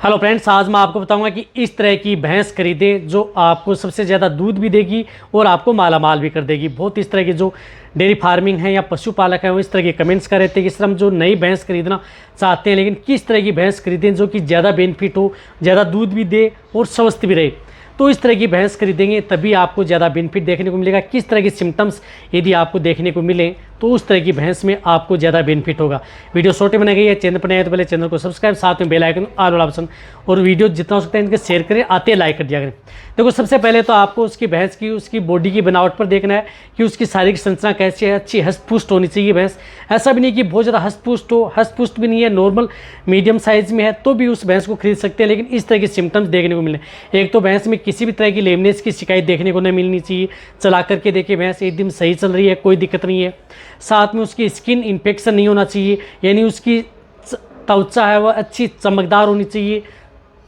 Hello friends, आज मैं आपको बताऊंगा कि इस तरह की भैंस खरीदें जो आपको सबसे ज़्यादा दूध भी देगी और आपको माला माल भी कर देगी। बहुत इस तरह की जो डेयरी फार्मिंग है या पशुपालक है वो इस तरह के कमेंट्स कर रहे थे कि सर हम जो नई भैंस खरीदना चाहते हैं, लेकिन किस तरह की भैंस खरीदें जो कि ज़्यादा बेनिफिट हो, ज़्यादा दूध भी दे और स्वस्थ भी रहे। तो इस तरह की भैंस खरीदेंगे तभी आपको ज़्यादा बेनिफिट देखने को मिलेगा। किस तरह के सिम्टम्स यदि आपको देखने को मिले तो उस तरह की भैंस में आपको ज़्यादा बेनिफिट होगा। वीडियो छोटे बनाई गई है, चैनल पर नए तो पहले चैनल को सब्सक्राइब, साथ में बेल आइकन ऑल वाला ऑप्शन, और वीडियो जितना हो सकता है इनके शेयर करें, आते लाइक कर दिया करें। देखो, सबसे पहले तो आपको उसकी भैंस की उसकी बॉडी की बनावट पर देखना है कि उसकी शारीरिक संरचना कैसी है। अच्छी हस्तपुष्ट होनी चाहिए भैंस। ऐसा भी नहीं कि बहुत ज़्यादा हस्तपुष्ट हो, हस्तपुष्ट भी नहीं है, नॉर्मल मीडियम साइज़ में है तो भी उस भैंस को खरीद सकते हैं। लेकिन इस तरह के सिम्टम्स देखने को मिले, एक तो भैंस में किसी भी तरह की लेमनेस की शिकायत देखने को नहीं मिलनी चाहिए। चला करके देखिए भैंस एकदम सही चल रही है, कोई दिक्कत नहीं है। साथ में उसकी स्किन इन्फेक्शन नहीं होना चाहिए, यानी उसकी त्वचा है वह अच्छी चमकदार होनी चाहिए,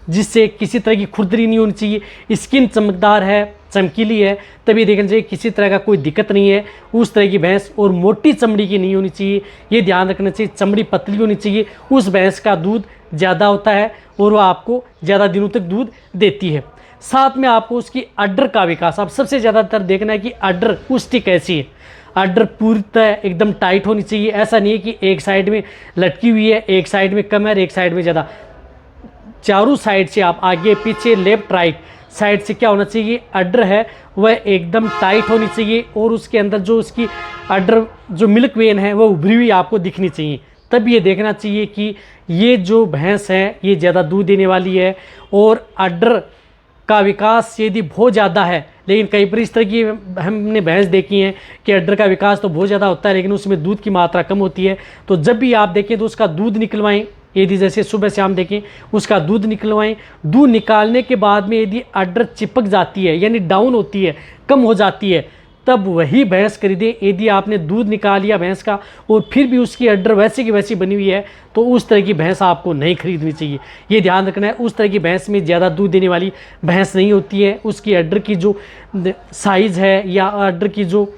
जिससे किसी तरह की खुरदरी नहीं होनी चाहिए। स्किन चमकदार है, चमकीली है, तभी देखना चाहिए, किसी तरह का कोई दिक्कत नहीं है उस तरह की भैंस। और मोटी चमड़ी की नहीं होनी चाहिए, ये ध्यान रखना चाहिए। चमड़ी पतली होनी चाहिए, उस भैंस का दूध ज़्यादा होता है और वह आपको ज़्यादा दिनों तक दूध देती है। साथ में आपको उसकी अड्डर का विकास, आप सबसे ज़्यादातर देखना है कि अड्डर पुष्टि कैसी है। अड्डर पूर्णतः एकदम टाइट होनी चाहिए। ऐसा नहीं है कि एक साइड में लटकी हुई है, एक साइड में कम है और एक साइड में ज़्यादा। चारों साइड से आप आगे पीछे लेफ्ट राइट साइड से क्या होना चाहिए, अड्डर है वह एकदम टाइट होनी चाहिए। और उसके अंदर जो उसकी अड्डर जो मिल्क वेन है वह उभरी हुई आपको दिखनी चाहिए। तब ये देखना चाहिए कि ये जो भैंस है ये ज़्यादा दूध देने वाली है। और अड्डर का विकास यदि बहुत ज़्यादा है, लेकिन कई बार इस तरह की हमने भैंस देखी हैं कि अड्डर का विकास तो बहुत ज़्यादा होता है लेकिन उसमें दूध की मात्रा कम होती है। तो जब भी आप देखें तो उसका दूध निकलवाएं। यदि जैसे सुबह शाम देखें उसका दूध निकलवाएं। दूध निकालने के बाद में यदि अड्डर चिपक जाती है, यानी डाउन होती है, कम हो जाती है, तब वही भैंस खरीदें। यदि आपने दूध निकाल लिया भैंस का और फिर भी उसकी अड्डर वैसी की वैसी बनी हुई है तो उस तरह की भैंस आपको नहीं खरीदनी चाहिए। ये ध्यान रखना है, उस तरह की भैंस में ज़्यादा दूध देने वाली भैंस नहीं होती है। उसकी अड्डर की जो साइज़ है या अड्डर की जो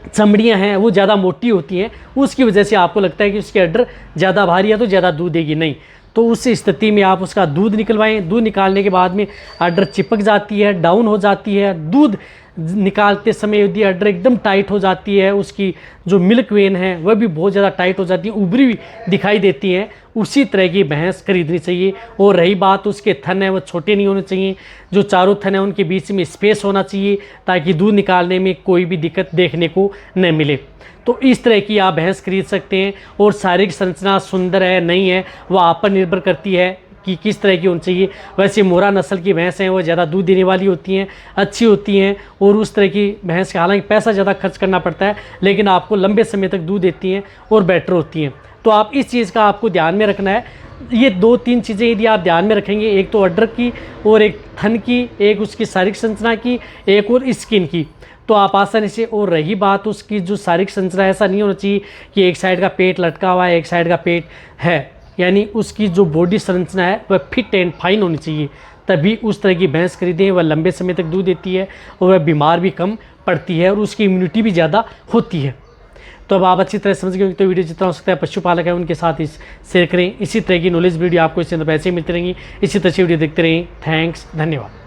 चमड़ियाँ हैं वो ज़्यादा मोटी होती हैं, उसकी वजह से आपको लगता है कि उसकी अड्डर ज़्यादा भारी है तो ज़्यादा दूध देगी। नहीं, तो उस स्थिति में आप उसका दूध निकलवाएं। दूध निकालने के बाद में अड्डर चिपक जाती है, डाउन हो जाती है। दूध निकालते समय यदि अड्डर एकदम टाइट हो जाती है, उसकी जो मिल्क वेन है वह भी बहुत ज़्यादा टाइट हो जाती है, उभरी हुई दिखाई देती है, उसी तरह की भैंस खरीदनी चाहिए। और रही बात उसके थन है वो छोटे नहीं होने चाहिए। जो चारों थन है उनके बीच में स्पेस होना चाहिए ताकि दूध निकालने में कोई भी दिक्कत देखने को न मिले। तो इस तरह की आप भैंस खरीद सकते हैं। और शारीरिक संरचना सुंदर है नहीं है वह आप पर निर्भर करती है कि किस तरह की होनी चाहिए। वैसे मोरा नस्ल की भैंस हैं वो ज़्यादा दूध देने वाली होती हैं, अच्छी होती हैं। और उस तरह की भैंस का हालांकि पैसा ज़्यादा खर्च करना पड़ता है लेकिन आपको लंबे समय तक दूध देती हैं और बेटर होती हैं। तो आप इस चीज़ का आपको ध्यान में रखना है। ये 2-3 चीज़ें यदि आप ध्यान में रखेंगे, एक तो अड्डर की और एक थन की, एक उसकी शारीरिक संरचना की, एक और स्किन की, तो आप आसानी से। और रही बात उसकी जो शारीरिक संरचना, ऐसा नहीं होना चाहिए कि एक साइड का पेट लटका हुआ है एक साइड का पेट है, यानी उसकी जो बॉडी संरचना है वह फिट एंड फाइन होनी चाहिए। तभी उस तरह की भैंस खरीदें। वह लंबे समय तक दूध देती है और वह बीमार भी कम पड़ती है और उसकी इम्यूनिटी भी ज़्यादा होती है। तो अब आप अच्छी तरह समझ गए। तो वीडियो जितना हो सकता है पशुपालक है उनके साथ शेयर करें। इसी तरह की नॉलेज वीडियो आपको इस चैनल पर ऐसे ही मिलती रहेंगी। इसी तरह से वीडियो देखते रहें। थैंक्स, धन्यवाद।